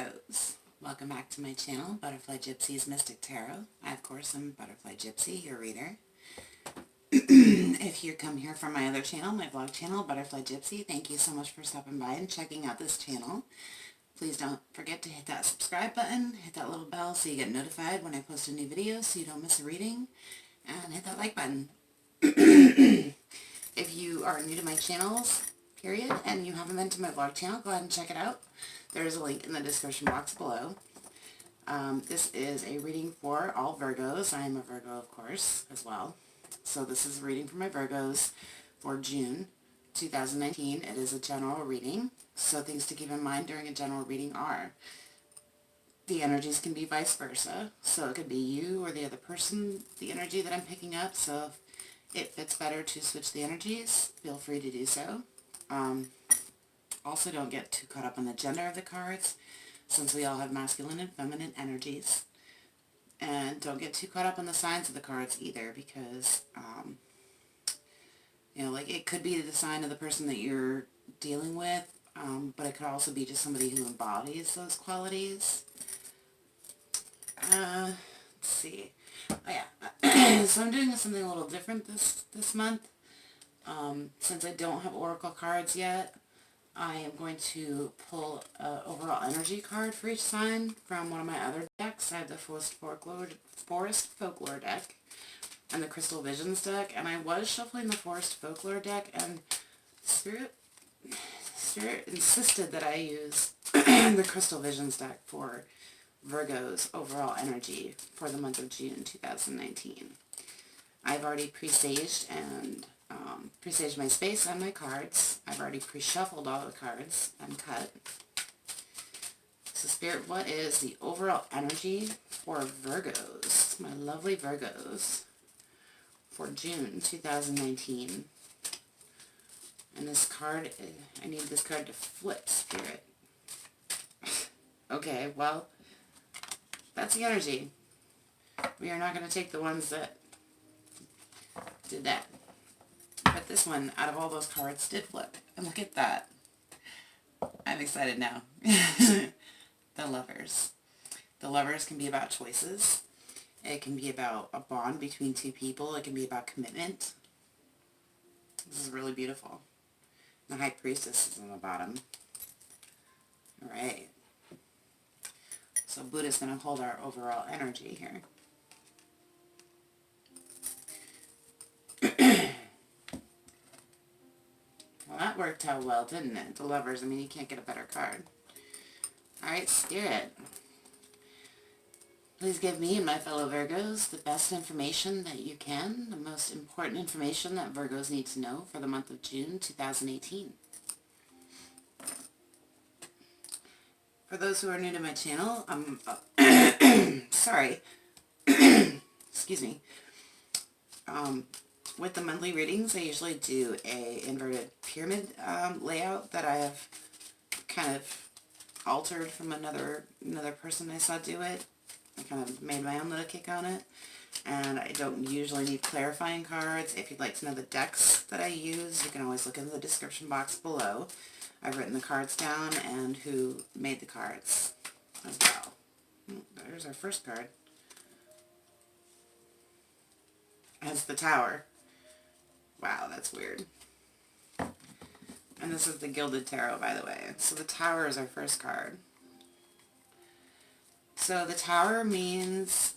Virgos, welcome back to my channel, Butterfly Gypsy's Mystic Tarot. I, of course, am Butterfly Gypsy, your reader. If you come here from my other channel, my vlog channel, Butterfly Gypsy, thank you so much for stopping by and checking out this channel. Please don't forget to hit that subscribe button, hit that little bell so you get notified when I post a new video so you don't miss a reading, and hit that like button. If you are new to my channels, period, and you haven't been to my vlog channel, go ahead and check it out. There's a link in the description box below. This is a reading for all Virgos. I am a Virgo, of course, as well. So this is a reading for my Virgos for June 2019. It is a general reading. So things to keep in mind during a general reading are the energies can be vice versa. So it could be you or the other person, the energy that I'm picking up. So if it fits better to switch the energies, feel free to do so. Also, don't get too caught up on the gender of the cards, since we all have masculine and feminine energies. And don't get too caught up on the signs of the cards either, because, you know, like, it could be the sign of the person that you're dealing with, but it could also be just somebody who embodies those qualities. Let's see. Oh, yeah. So I'm doing something a little different this month. Since I don't have oracle cards yet, I am going to pull an overall energy card for each sign from one of my other decks. I have the Forest Folklore deck and the Crystal Visions deck, and I was shuffling the Forest Folklore deck, and Spirit insisted that I use the Crystal Visions deck for Virgo's overall energy for the month of June 2019. I've already presaged and presaged my space and my cards. I've already pre-shuffled all the cards and cut. So Spirit, what is the overall energy for Virgos, my lovely Virgos, for June 2019? And this card, I need this card to flip, Spirit. Okay, well, that's the energy. We are not going to take the ones that did that. But this one, out of all those cards, did flip. And look at that. I'm excited now. The Lovers. The Lovers can be about choices. It can be about a bond between two people. It can be about commitment. This is really beautiful. The High Priestess is on the bottom. Alright. So Buddha's going to hold our overall energy here. Well, that worked out well, didn't it? The Lovers, I mean, you can't get a better card. Alright, Spirit. Please give me and my fellow Virgos the best information that you can, the most important information that Virgos need to know for the month of June 2018. For those who are new to my channel, sorry. Excuse me. With the monthly readings, I usually do a inverted pyramid layout that I have kind of altered from another person I saw do it. I kind of made my own little kick on it. And I don't usually need clarifying cards. If you'd like to know the decks that I use, you can always look in the description box below. I've written the cards down and who made the cards as well. There's our first card. It's the Tower. Wow, that's weird. And this is the Gilded Tarot, by the way. So the Tower is our first card. So the Tower means,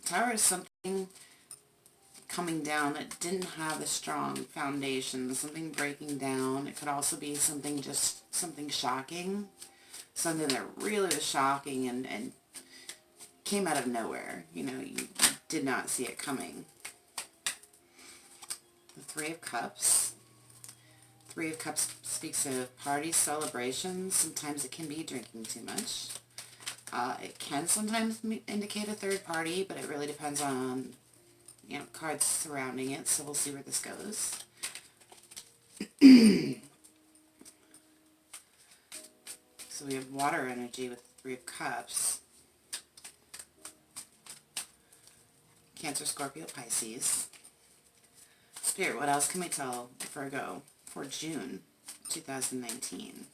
Tower is something coming down that didn't have a strong foundation, something breaking down. It could also be something shocking, something that really was shocking and came out of nowhere. You know, you did not see it coming. The Three of Cups. Three of Cups speaks of parties, celebrations. Sometimes it can be drinking too much. It can sometimes indicate a third party, but it really depends on, you know, cards surrounding it, so we'll see where this goes. So we have water energy with Three of Cups. Cancer, Scorpio, Pisces. Spirit, what else can we tell Virgo for June 2019?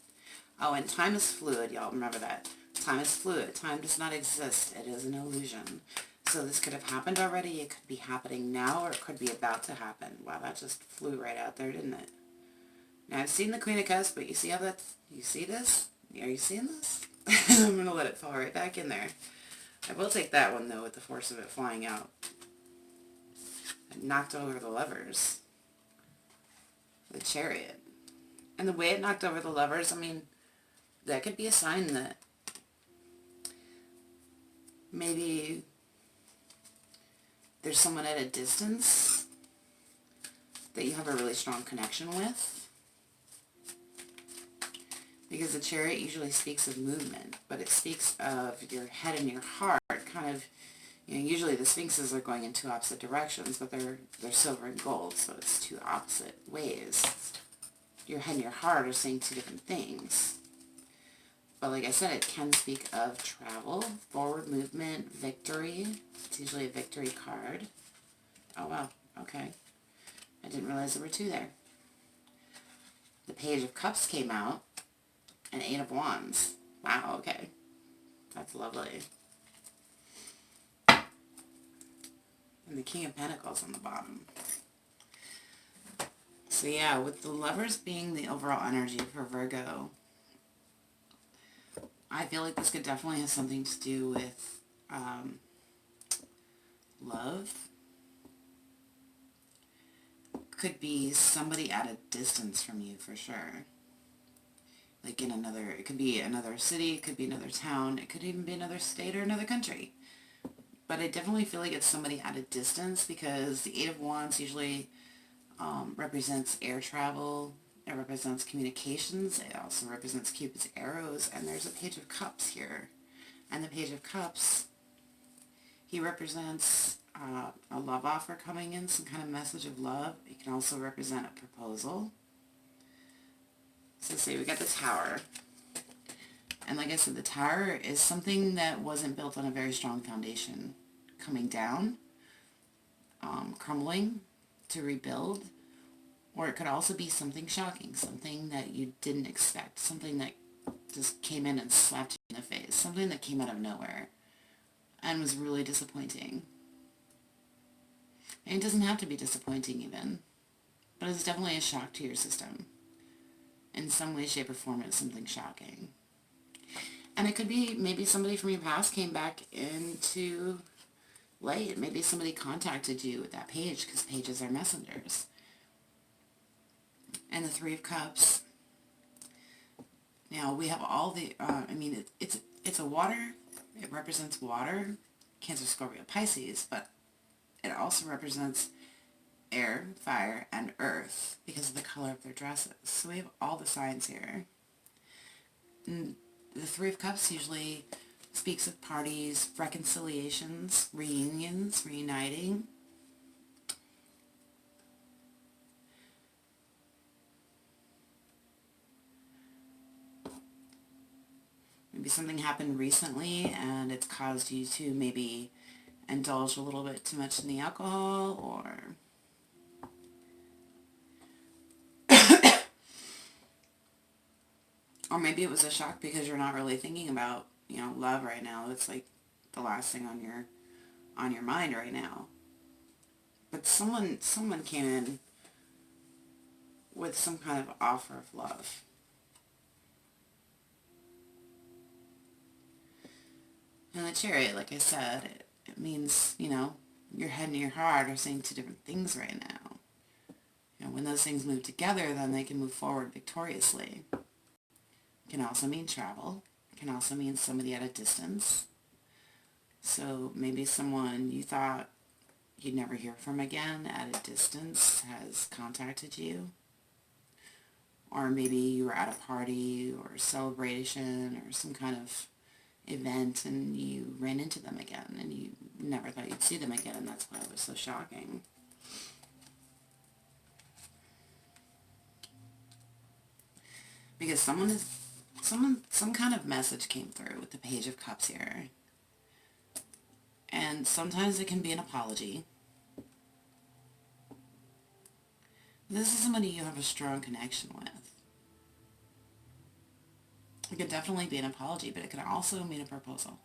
Oh, and time is fluid, y'all. Remember that. Time is fluid. Time does not exist. It is an illusion. So this could have happened already. It could be happening now, or it could be about to happen. Wow, that just flew right out there, didn't it? Now, I've seen the Queen of Cups, but you see how that's... You see this? Are you seeing this? I'm going to let it fall right back in there. I will take that one, though, with the force of it flying out. It knocked over the Lovers. The Chariot. And the way it knocked over the Lovers, I mean, that could be a sign that maybe there's someone at a distance that you have a really strong connection with. Because the Chariot usually speaks of movement, but it speaks of your head and your heart, kind of, you know, usually the Sphinxes are going in two opposite directions, but they're silver and gold, so it's two opposite ways. Your head and your heart are saying two different things. But like I said, it can speak of travel, forward movement, victory. It's usually a victory card. Oh, wow. Okay. I didn't realize there were two there. The Page of Cups came out, and Eight of Wands. Wow, okay. That's lovely. And the King of Pentacles on the bottom. So yeah, with the Lovers being the overall energy for Virgo, I feel like this could definitely have something to do with love. Could be somebody at a distance from you for sure. Like in another, it could be another city, it could be another town, it could even be another state or another country. But I definitely feel like it's somebody at a distance, because the Eight of Wands usually represents air travel. It represents communications. It also represents Cupid's arrows. And there's a Page of Cups here. And the Page of Cups, he represents a love offer coming in, some kind of message of love. It can also represent a proposal. So say we got the Tower. And like I said, the Tower is something that wasn't built on a very strong foundation. Coming down, crumbling to rebuild. Or it could also be something shocking, something that you didn't expect, something that just came in and slapped you in the face, something that came out of nowhere and was really disappointing. And it doesn't have to be disappointing even, but it's definitely a shock to your system. In some way, shape, or form, it's something shocking. And it could be maybe somebody from your past came back into light. Maybe somebody contacted you with that page, because pages are messengers. And the Three of Cups. Now, we have all the, it's a water. It represents water, Cancer, Scorpio, Pisces, but it also represents air, fire, and earth because of the color of their dresses. So we have all the signs here. And the Three of Cups usually speaks of parties, reconciliations, reunions, reuniting. Maybe something happened recently and it's caused you to maybe indulge a little bit too much in the alcohol, or maybe it was a shock because you're not really thinking about, you know, love right now. It's like the last thing on your mind right now. But someone came in with some kind of offer of love. And the Chariot, like I said, it means, you know, your head and your heart are saying two different things right now. You know, when those things move together, then they can move forward victoriously. It can also mean travel. It can also mean somebody at a distance. So maybe someone you thought you'd never hear from again at a distance has contacted you. Or maybe you were at a party or a celebration or some kind of event and you ran into them again and you never thought you'd see them again, and that's why it was so shocking. Because some kind of message came through with the Page of Cups here. And sometimes it can be an apology. This is somebody you have a strong connection with. It could definitely be an apology, but it could also mean a proposal.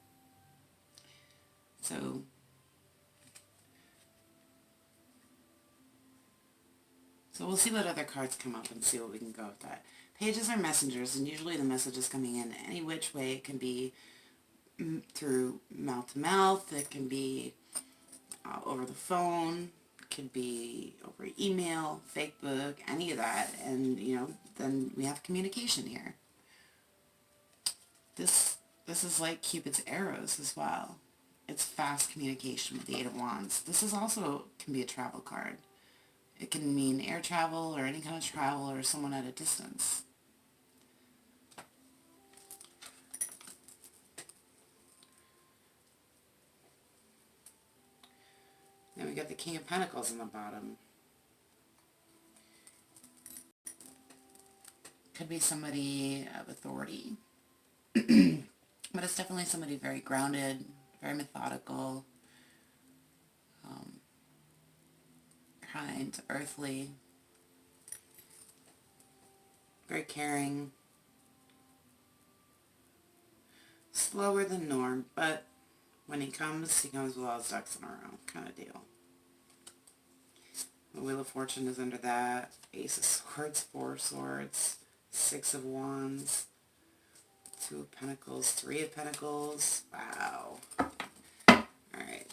So we'll see what other cards come up and see what we can go with that. Pages are messengers, and usually the message is coming in any which way. It can be through mouth to mouth. It can be over the phone. It could be over email, Facebook, any of that. And, then we have communication here. This is like Cupid's arrows as well. It's fast communication with the Eight of Wands. This is also can be a travel card. It can mean air travel or any kind of travel or someone at a distance. Then we got the King of Pentacles on the bottom. Could be somebody of authority. But it's definitely somebody very grounded, very methodical, kind, earthly, very caring, slower than norm, but when he comes with all his ducks in a row, kind of deal. The Wheel of Fortune is under that. Ace of Swords, Four of Swords, Six of Wands, Two of Pentacles, Three of Pentacles. Wow. Alright.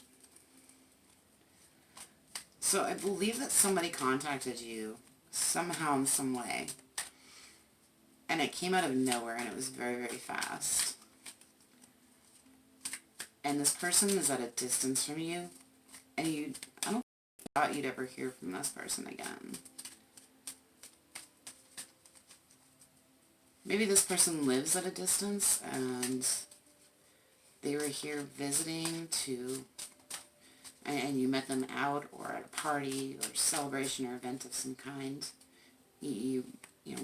So I believe that somebody contacted you somehow in some way. And it came out of nowhere and it was very, very fast. And this person is at a distance from you. And I don't thought you'd ever hear from this person again. Maybe this person lives at a distance and they were here visiting and you met them out or at a party or celebration or event of some kind. You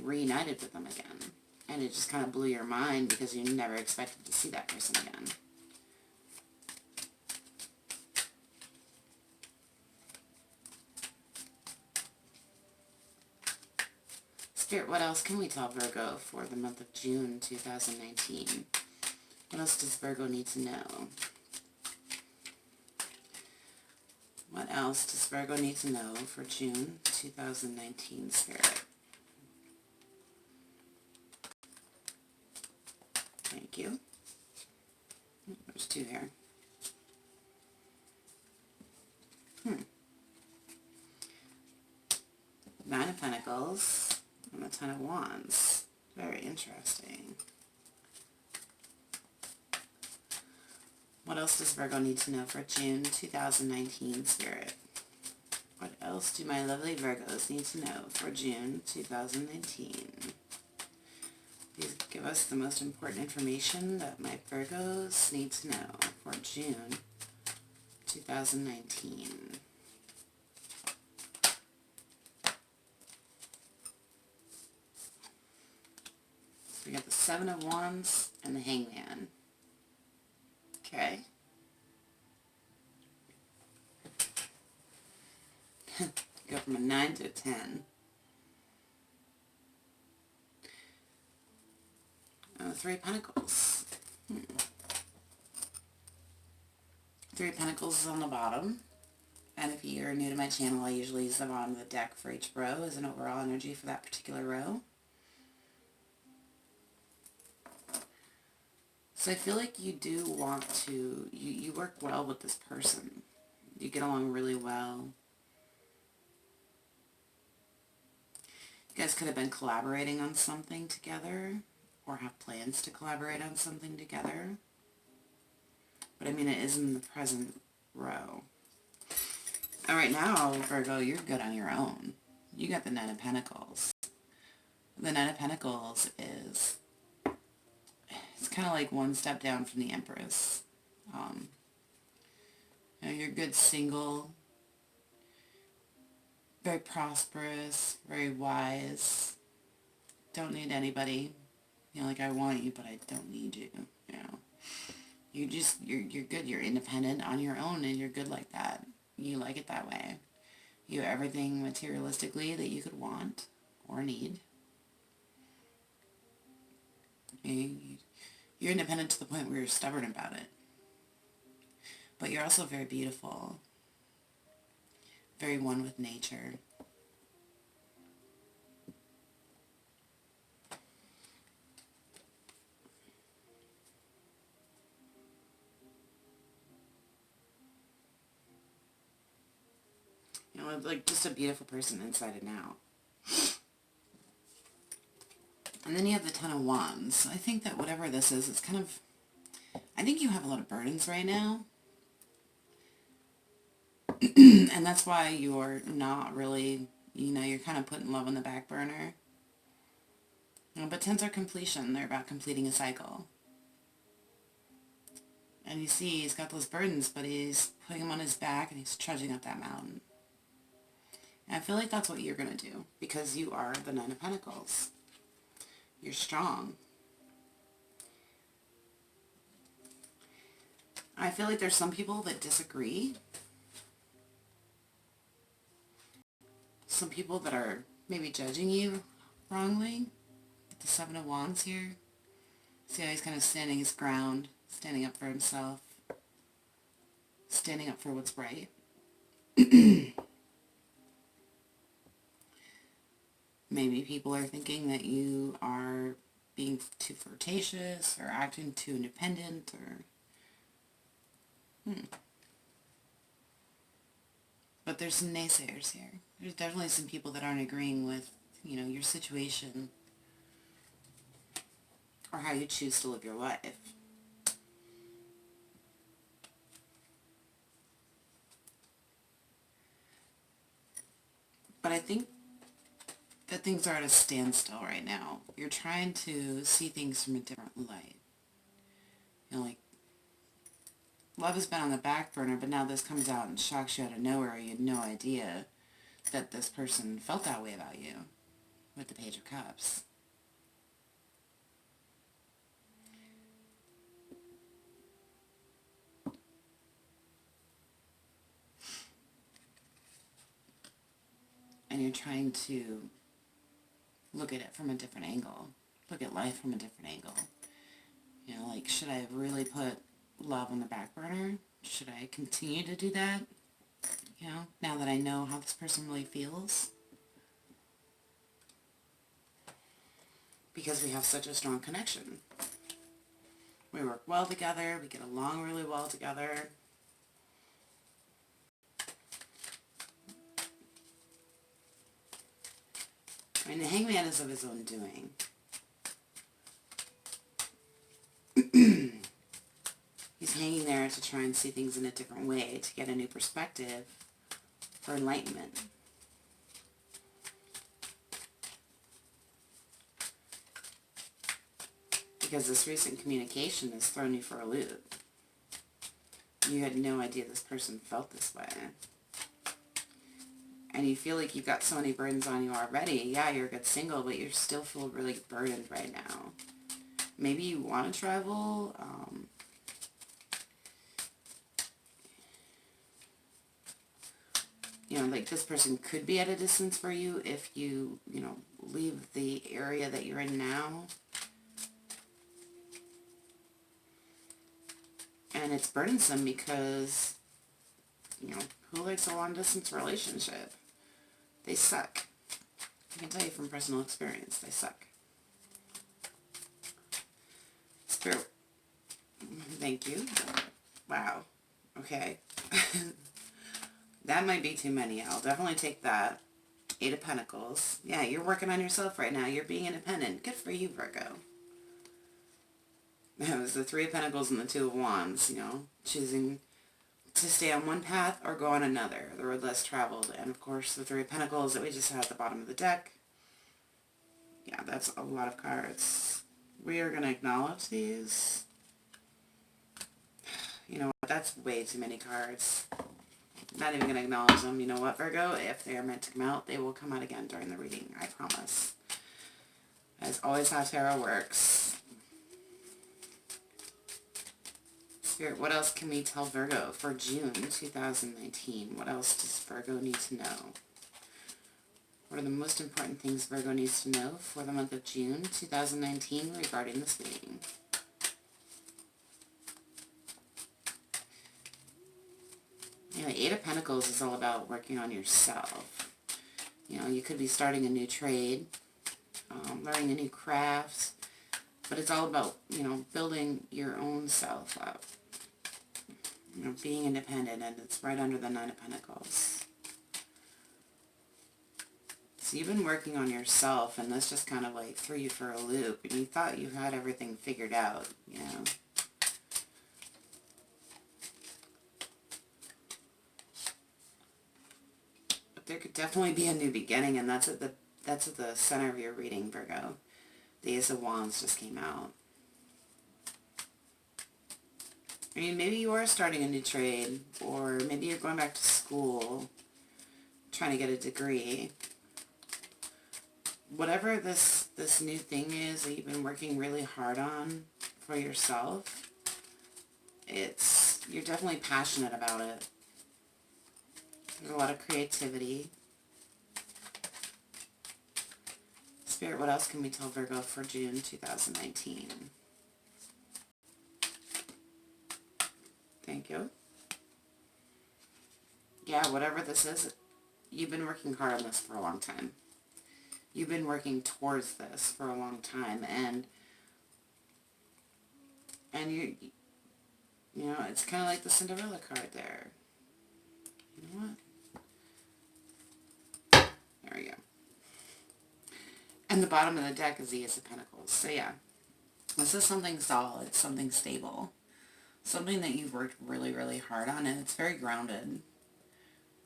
reunited with them again. And it just kind of blew your mind because you never expected to see that person again. Spirit, what else can we tell Virgo for the month of June 2019? What else does Virgo need to know? What else does Virgo need to know for June 2019, Spirit? Thank you. There's two here. Nine of Pentacles and the Ten of Wands. Very interesting. What else does Virgo need to know for June 2019, Spirit? What else do my lovely Virgos need to know for June 2019? Please give us the most important information that my Virgos need to know for June 2019. So we got the Seven of Wands and the Hangman. Okay. Go from a 9 to a 10. Three of Pentacles. Three of Pentacles is on the bottom. And if you're new to my channel, I usually use the bottom of the deck for each row as an overall energy for that particular row. So I feel like you do want to, you work well with this person. You get along really well. You guys could have been collaborating on something together or have plans to collaborate on something together. But I mean, it is in the present row. All right, now, Virgo, you're good on your own. You got the Nine of Pentacles. The Nine of Pentacles is... it's kind of like one step down from the Empress. You're good single, very prosperous, very wise. Don't need anybody. Like I want you, but I don't need you. You're good. You're independent on your own, and you're good like that. You like it that way. You have everything materialistically that you could want or need. You're independent to the point where you're stubborn about it. But you're also very beautiful. Very one with nature. You know, like just a beautiful person inside and out. And then you have the Ten of Wands. I think that whatever this is, it's kind of... I think you have a lot of burdens right now. And that's why you're not really, you know, you're kind of putting love on the back burner. You know, but tens are completion. They're about completing a cycle. And you see, he's got those burdens, but he's putting them on his back and he's trudging up that mountain. And I feel like that's what you're going to do, because you are the Nine of Pentacles. You're strong. I feel like there's some people that disagree. Some people that are maybe judging you wrongly. The Seven of Wands here. See how he's kind of standing his ground, standing up for himself, standing up for what's right. Maybe people are thinking that you are being too flirtatious or acting too independent or... But there's some naysayers here. There's definitely some people that aren't agreeing with, you know, your situation or how you choose to live your life. But I think that things are at a standstill right now. You're trying to see things from a different light. You know, like, love has been on the back burner, but now this comes out and shocks you out of nowhere. You had no idea that this person felt that way about you with the Page of Cups. And you're trying to look at it from a different angle. Look at life from a different angle. You know, like, should I really put love on the back burner? Should I continue to do that? You know, now that I know how this person really feels? Because we have such a strong connection. We work well together. We get along really well together. I mean, the Hangman is of his own doing. He's hanging there to try and see things in a different way, to get a new perspective for enlightenment. Because this recent communication has thrown you for a loop. You had no idea this person felt this way. And you feel like you've got so many burdens on you already. Yeah, you're a good single, but you still feel really burdened right now. Maybe you want to travel. You know, like, this person could be at a distance for you if you, you know, leave the area that you're in now. And it's burdensome because, you know, who likes a long-distance relationship? They suck. I can tell you from personal experience, they suck. Spirit, thank you. Wow. Okay. That might be too many. I'll definitely take that. Eight of Pentacles. Yeah, you're working on yourself right now. You're being independent. Good for you, Virgo. It was the Three of Pentacles and the Two of Wands, you know, choosing to stay on one path or go on another, the road less traveled. And of course, the Three of Pentacles that we just had at the bottom of the deck. Yeah, that's a lot of cards. We are going to acknowledge these. You know what, that's way too many cards. Not even going to acknowledge them. You know what, Virgo? If they are meant to come out, they will come out again during the reading. I promise. That's always how tarot works. Spirit, what else can we tell Virgo for June 2019? What else does Virgo need to know? What are the most important things Virgo needs to know for the month of June 2019 regarding this reading? You know, the Eight of Pentacles is all about working on yourself. You know, you could be starting a new trade, learning a new craft, but it's all about, you know, building your own self up. You know, being independent, and it's right under the Nine of Pentacles. So you've been working on yourself, and this just kind of like threw you for a loop, and you thought you had everything figured out, you know. But there could definitely be a new beginning, and that's at the center of your reading, Virgo. The Ace of Wands just came out. I mean, maybe you are starting a new trade, or maybe you're going back to school, trying to get a degree. Whatever this new thing is that you've been working really hard on for yourself, you're definitely passionate about it. There's a lot of creativity. Spirit, what else can we tell Virgo for June 2019? Thank you. Yeah, whatever this is, you've been working hard on this for a long time. You've been working towards this for a long time, and you know, it's kind of like the Cinderella card there. You know what? There we go. And the bottom of the deck is the Ace of Pentacles. So yeah, this is something solid, something stable, something that you've worked really, really hard on, and it's very grounded.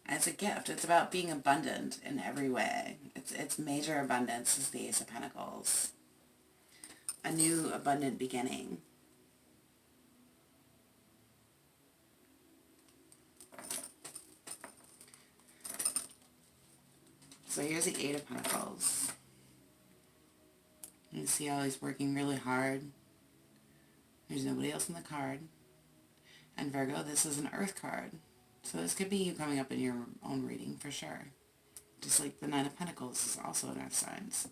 And it's a gift. It's about being abundant in every way. It's major abundance is the Ace of Pentacles. A new abundant beginning. So here's the Eight of Pentacles. You see how he's working really hard. There's nobody else in the card. And Virgo, this is an Earth card. So this could be you coming up in your own reading for sure. Just like the Nine of Pentacles is also in Earth signs.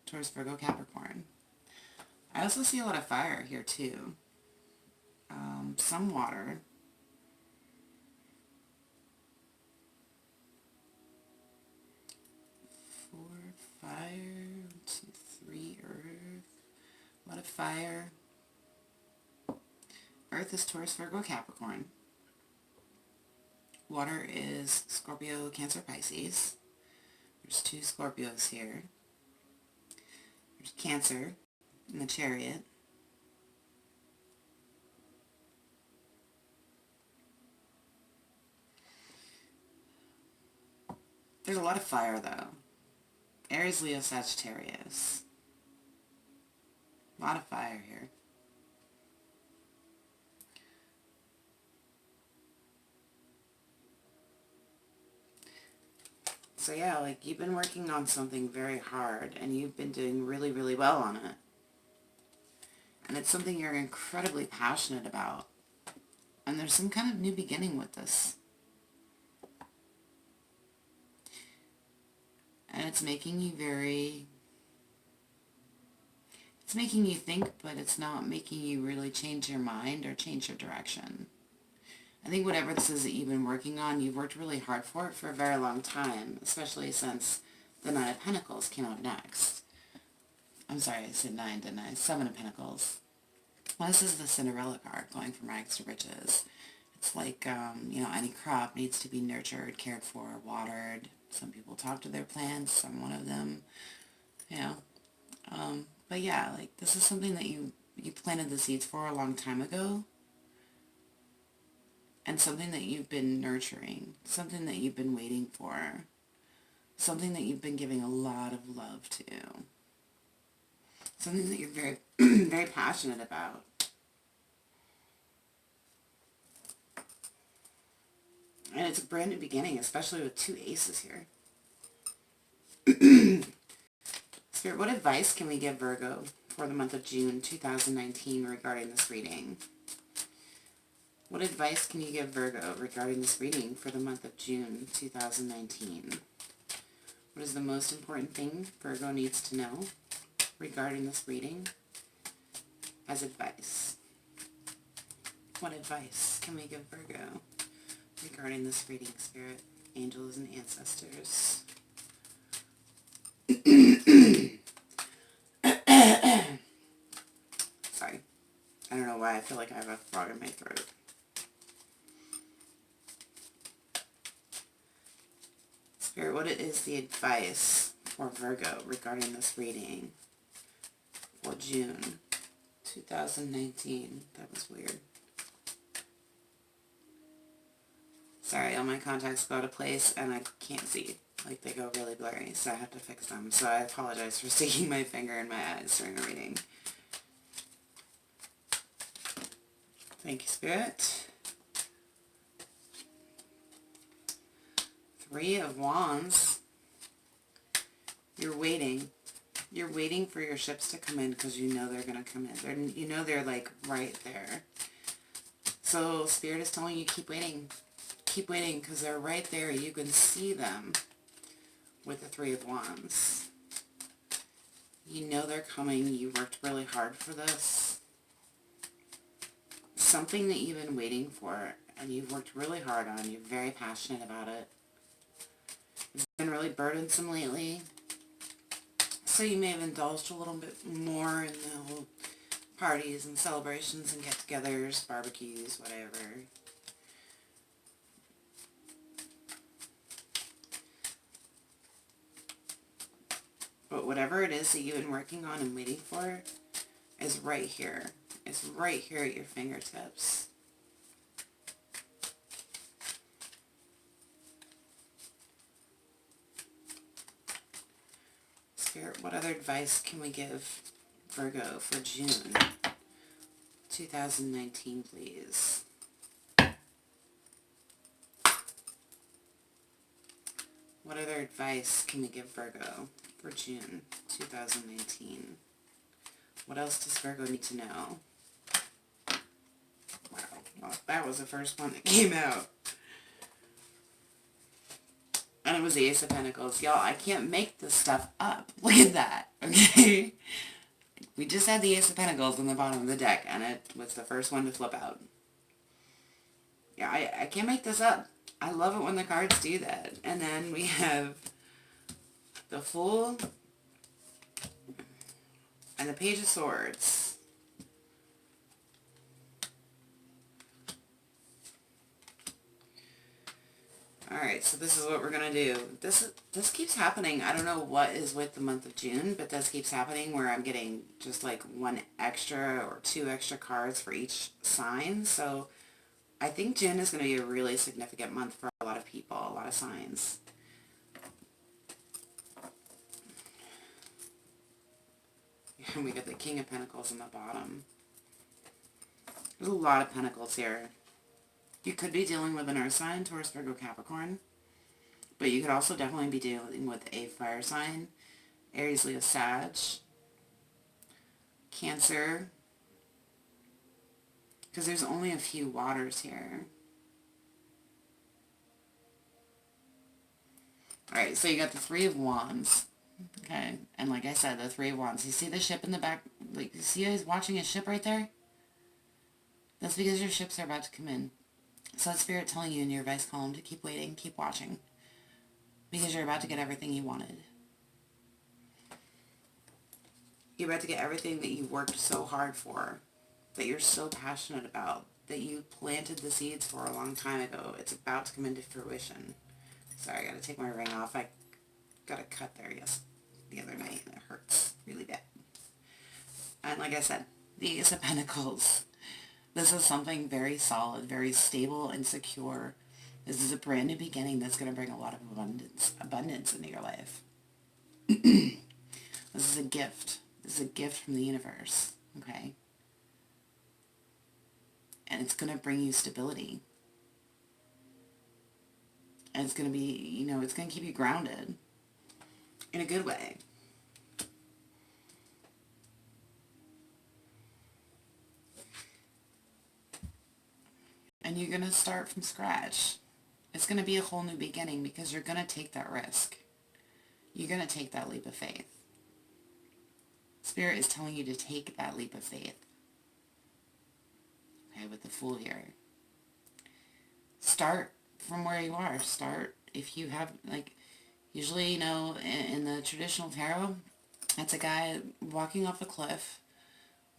Taurus, Virgo, Capricorn. I also see a lot of fire here too. Some water. 4, fire. 2, 3, Earth. A lot of fire. Earth is Taurus, Virgo, Capricorn. Water is Scorpio, Cancer, Pisces. There's 2 Scorpios here. There's Cancer in the Chariot. There's a lot of fire though. Aries, Leo, Sagittarius. A lot of fire here. So yeah, like you've been working on something very hard, and you've been doing really, really well on it. And it's something you're incredibly passionate about. And there's some kind of new beginning with this. And it's making you it's making you think, but it's not making you really change your mind or change your direction. I think whatever this is that you've been working on, you've worked really hard for it for a very long time, especially since the Nine of Pentacles came out next. I'm sorry, I said 9, didn't I? 7 of Pentacles. Well, this is the Cinderella card, going from rags to riches. It's like, you know, any crop needs to be nurtured, cared for, watered. Some people talk to their plants, I'm one of them, you know. But yeah, like, this is something that you planted the seeds for a long time ago. And something that you've been nurturing, something that you've been waiting for, something that you've been giving a lot of love to, something that you're very, very passionate about. And it's a brand new beginning, especially with 2 aces here. Spirit, what advice can we give Virgo for the month of June 2019 regarding this reading? What advice can you give Virgo regarding this reading for the month of June 2019? What is the most important thing Virgo needs to know regarding this reading as advice? What advice can we give Virgo regarding this reading, Spirit, angels, and ancestors? Sorry. I don't know why I feel like I have a frog in my throat. Spirit, what is the advice for Virgo regarding this reading for June 2019? That was weird. Sorry, all my contacts go out of place and I can't see. Like, they go really blurry, so I have to fix them. So I apologize for sticking my finger in my eyes during a reading. Thank you, Spirit. Three of Wands. You're waiting. You're waiting for your ships to come in because you know they're going to come in. You know they're, like, right there. So Spirit is telling you keep waiting. Keep waiting because they're right there. You can see them with the Three of Wands. You know they're coming. You worked really hard for this. Something that you've been waiting for and you've worked really hard on. You're very passionate about it. It's been really burdensome lately. So you may have indulged a little bit more in the whole parties and celebrations and get-togethers, barbecues, whatever. But whatever it is that you've been working on and waiting for is right here. It's right here at your fingertips. Spirit, what other advice can we give Virgo for June 2019, please? What other advice can we give Virgo for June 2019? What else does Virgo need to know? Wow, well, that was the first one that came out. And it was the Ace of Pentacles. Y'all, I can't make this stuff up. Look at that, okay? We just had the Ace of Pentacles on the bottom of the deck, and it was the first one to flip out. Yeah, I can't make this up. I love it when the cards do that. And then we have the Fool and the Page of Swords. Alright, so this is what we're going to do. This keeps happening. I don't know what is with the month of June, but this keeps happening where I'm getting just like one extra or two extra cards for each sign. So I think June is going to be a really significant month for a lot of people, a lot of signs. And we got the King of Pentacles on the bottom. There's a lot of pentacles here. You could be dealing with an earth sign, Taurus, Virgo, Capricorn. But you could also definitely be dealing with a fire sign, Aries, Leo, Sag, Cancer. Because there's only a few waters here. Alright, so you got the Three of Wands. Okay, and like I said, the Three of Wands. You see the ship in the back? Like, you see he's watching a ship right there? That's because your ships are about to come in. So that's Spirit telling you in your advice column to keep waiting, keep watching. Because you're about to get everything you wanted. You're about to get everything that you worked so hard for. That you're so passionate about. That you planted the seeds for a long time ago. It's about to come into fruition. Sorry, I gotta take my ring off. I got a cut there, the other night. And it hurts really bad. And like I said, the Ace of Pentacles. This is something very solid, very stable and secure. This is a brand new beginning that's going to bring a lot of abundance into your life. This is a gift. This is a gift from the universe, okay? And it's going to bring you stability. And it's going to be, it's going to keep you grounded in a good way. And you're going to start from scratch. It's going to be a whole new beginning because you're going to take that risk. You're going to take that leap of faith. Spirit is telling you to take that leap of faith. Okay, with the Fool here. Start from where you are. Start if you have, like, usually, you know, in the traditional tarot, it's a guy walking off a cliff,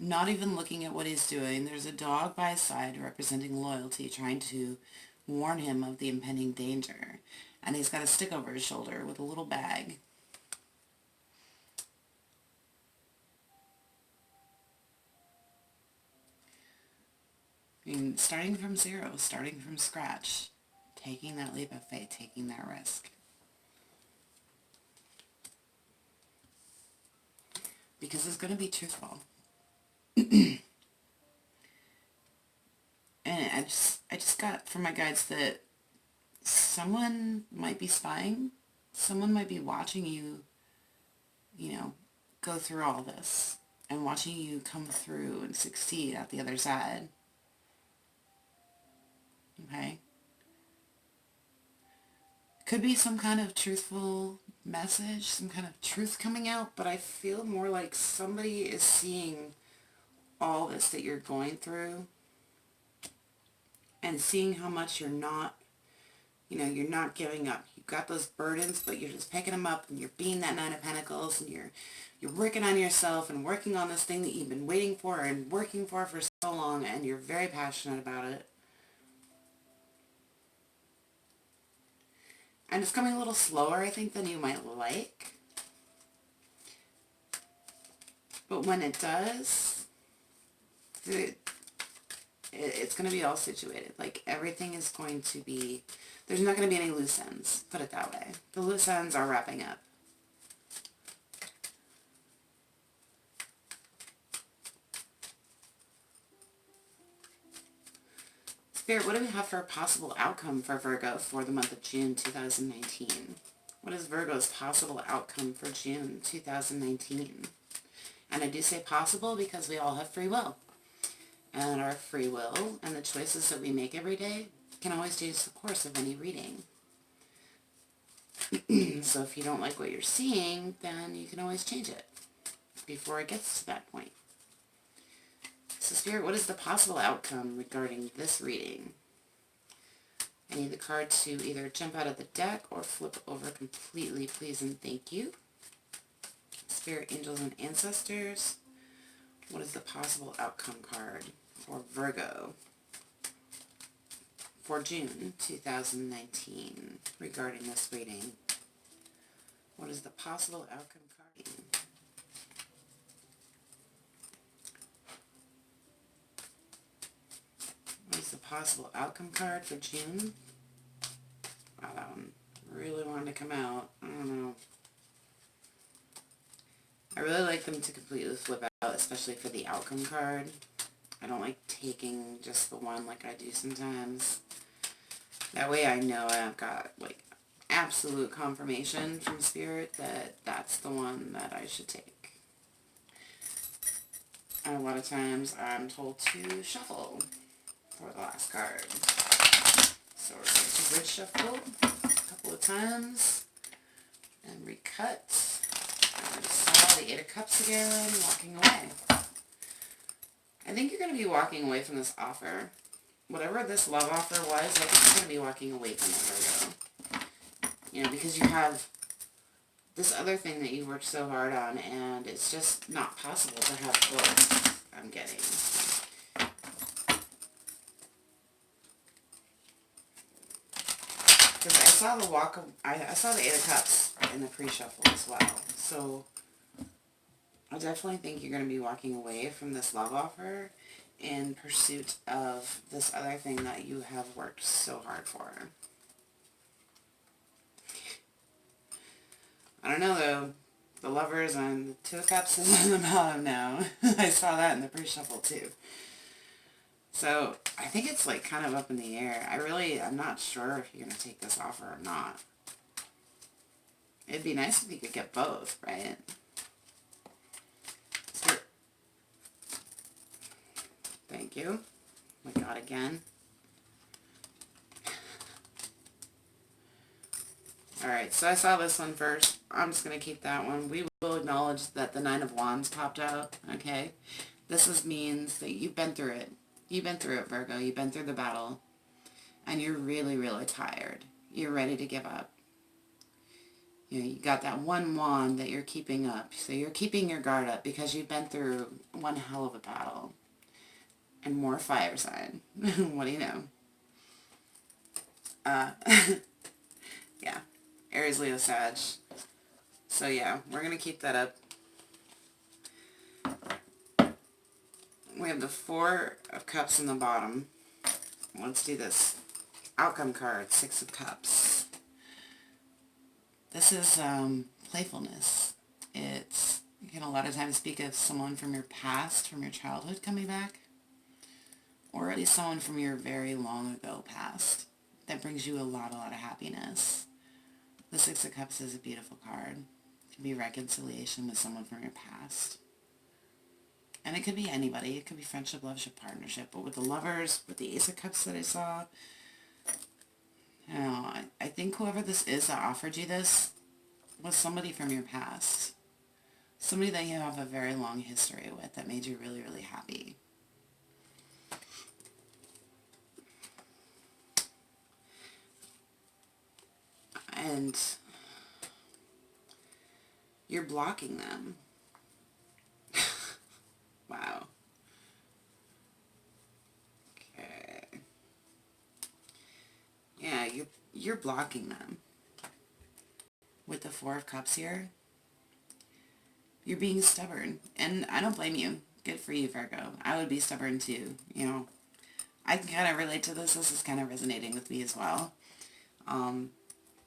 not even looking at what he's doing. There's a dog by his side representing loyalty, trying to warn him of the impending danger. And he's got a stick over his shoulder with a little bag. I mean, starting from zero, starting from scratch, taking that leap of faith, taking that risk. Because it's going to be truthful. And I just got from my guides that someone might be spying. Someone might be watching you, you know, go through all this and watching you come through and succeed at the other side. Okay? Could be some kind of truthful message, some kind of truth coming out, but I feel more like somebody is seeing all this that you're going through and seeing how much you're not, you know, you're not giving up. You've got those burdens, but you're just picking them up and you're being that Nine of Pentacles and you're working on yourself and working on this thing that you've been waiting for and working for so long, and you're very passionate about it. And it's coming a little slower, I think, than you might like. But when it does, it's going to be all situated. Like, everything is going to be, there's not going to be any loose ends, put it that way. The loose ends are wrapping up. Spirit, what do we have for a possible outcome for Virgo for the month of June 2019? What is Virgo's possible outcome for June 2019? And I do say possible because we all have free will. And our free will and the choices that we make every day can always change the course of any reading. So if you don't like what you're seeing, then you can always change it before it gets to that point. So Spirit, what is the possible outcome regarding this reading? I need the card to either jump out of the deck or flip over completely, please and thank you. Spirit, angels, and ancestors, what is the possible outcome card for Virgo for June 2019 regarding this reading? What is the possible outcome card? What is the possible outcome card for June? Wow, that one really wanted to come out. I don't know. I really like them to completely flip out, especially for the outcome card. I don't like taking just the one like I do sometimes. That way I know I've got, like, absolute confirmation from Spirit that that's the one that I should take. And a lot of times I'm told to shuffle for the last card. So we're going to bridge shuffle a couple of times and recut. I just saw the Eight of Cups again, walking away. I think you're going to be walking away from this offer. Whatever this love offer was, I think you're going to be walking away from it, Virgo. You know, because you have this other thing that you worked so hard on, and it's just not possible to have both, I'm getting. Because I saw the I saw the Eight of Cups in the pre-shuffle as well. So I definitely think you're going to be walking away from this love offer in pursuit of this other thing that you have worked so hard for. I don't know though. The Lovers and the Two of Cups is on the bottom now. I saw that in the pre-shuffle too. So I think it's like kind of up in the air. I'm not sure if you're going to take this offer or not. It'd be nice if you could get both, right? Thank you. Oh my God, again. Alright, so I saw this one first. I'm just going to keep that one. We will acknowledge that the Nine of Wands popped out, okay? Means that you've been through it. You've been through it, Virgo. You've been through the battle. And you're really, really tired. You're ready to give up. You know, you got that one wand that you're keeping up. So you're keeping your guard up because you've been through one hell of a battle. And more fire sign. What do you know? Yeah. Aries, Leo, Sag. So yeah, we're going to keep that up. We have the Four of Cups in the bottom. Let's do this. Outcome card, Six of Cups. This is playfulness. It's, you can a lot of times speak of someone from your past, from your childhood coming back. Or at least someone from your very long ago past. That brings you a lot of happiness. The Six of Cups is a beautiful card. It can be reconciliation with someone from your past. And it could be anybody. It could be friendship, loveship, partnership. But with the Lovers, with the Ace of Cups that I saw, you know, I think whoever this is that offered you this was somebody from your past. Somebody that you have a very long history with that made you really, really happy. And you're blocking them. Wow. Okay. Yeah, you're blocking them. With the Four of Cups here, you're being stubborn. And I don't blame you. Good for you, Virgo. I would be stubborn too. You know, I can kind of relate to this. This is kind of resonating with me as well.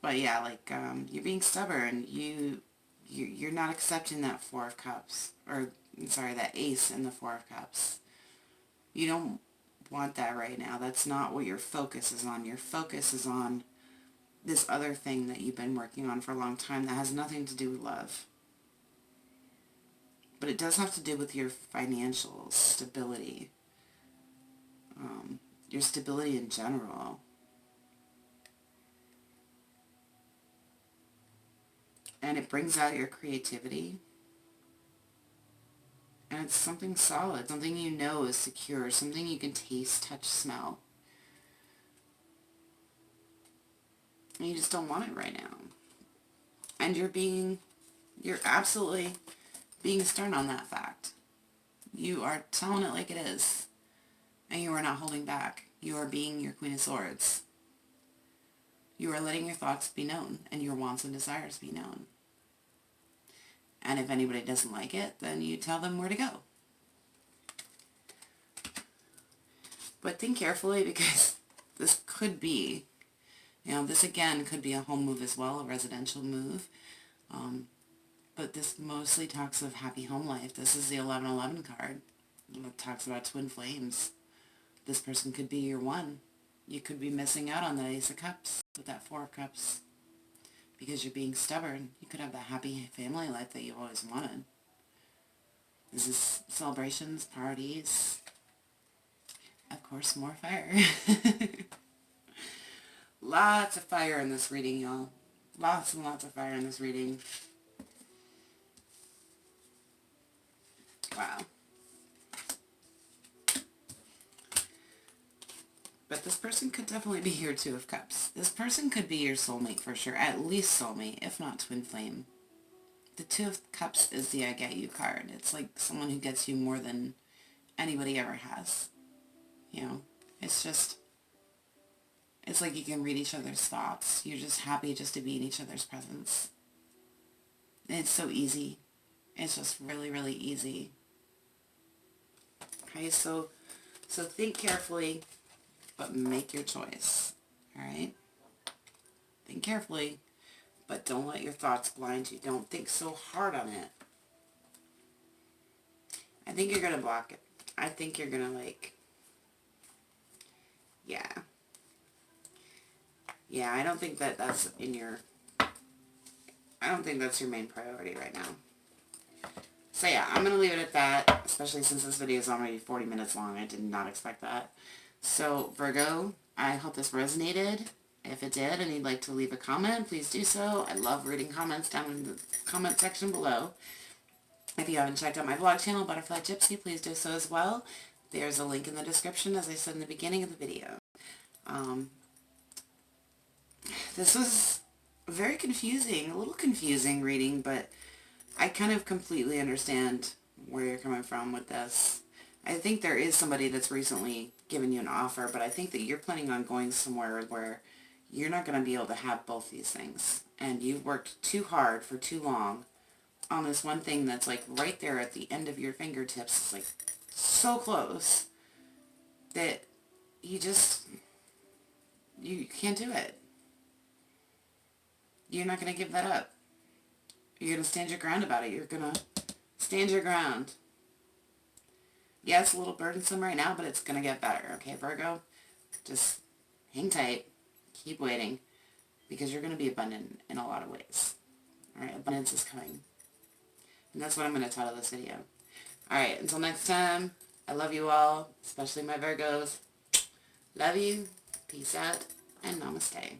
But yeah, like, you're being stubborn. You're not accepting that Four of Cups. Or, sorry, that Ace in the Four of Cups. You don't want that right now. That's not what your focus is on. Your focus is on this other thing that you've been working on for a long time that has nothing to do with love. But it does have to do with your financial stability. Your stability in general. And it brings out your creativity. And it's something solid, something you know is secure, something you can taste, touch, smell. And you just don't want it right now. And you're absolutely being stern on that fact. You are telling it like it is. And you are not holding back. You are being your Queen of Swords. You are letting your thoughts be known and your wants and desires be known. And if anybody doesn't like it, then you tell them where to go. But think carefully, because this could be, you know, this again could be a home move as well, a residential move. But this mostly talks of happy home life. This is the 1111 card. It talks about twin flames. This person could be your one. You could be missing out on that Ace of Cups with that Four of Cups. Because you're being stubborn. You could have that happy family life that you've always wanted. This is celebrations, parties. Of course, more fire. Lots of fire in this reading, y'all. Lots and lots of fire in this reading. Wow. But this person could definitely be your Two of Cups. This person could be your soulmate for sure. At least soulmate, if not twin flame. The Two of Cups is the I get you card. It's like someone who gets you more than anybody ever has. You know, it's just, it's like you can read each other's thoughts. You're just happy just to be in each other's presence. And it's so easy. It's just really, really easy. Okay, so think carefully. But make your choice, alright? Think carefully, but don't let your thoughts blind you. Don't think so hard on it. I think you're going to block it. I think you're going to, like, yeah. Yeah, I don't think that that's in your, I don't think that's your main priority right now. So yeah, I'm going to leave it at that, especially since this video is already 40 minutes long. I did not expect that. So, Virgo, I hope this resonated. If it did and you'd like to leave a comment, please do so. I love reading comments down in the comment section below. If you haven't checked out my vlog channel, Butterfly Gypsy, please do so as well. There's a link in the description, as I said in the beginning of the video. This was very confusing, a little confusing reading, but I kind of completely understand where you're coming from with this. I think there is somebody that's recently given you an offer, but I think that you're planning on going somewhere where you're not going to be able to have both these things. And you've worked too hard for too long on this one thing that's like right there at the end of your fingertips. It's like so close that you can't do it. You're not going to give that up. You're going to stand your ground about it. You're going to stand your ground. Yeah, it's a little burdensome right now, but it's going to get better. Okay, Virgo? Just hang tight. Keep waiting. Because you're going to be abundant in a lot of ways. Alright, abundance is coming. And that's what I'm going to title this video. Alright, until next time, I love you all, especially my Virgos. Love you, peace out, and namaste.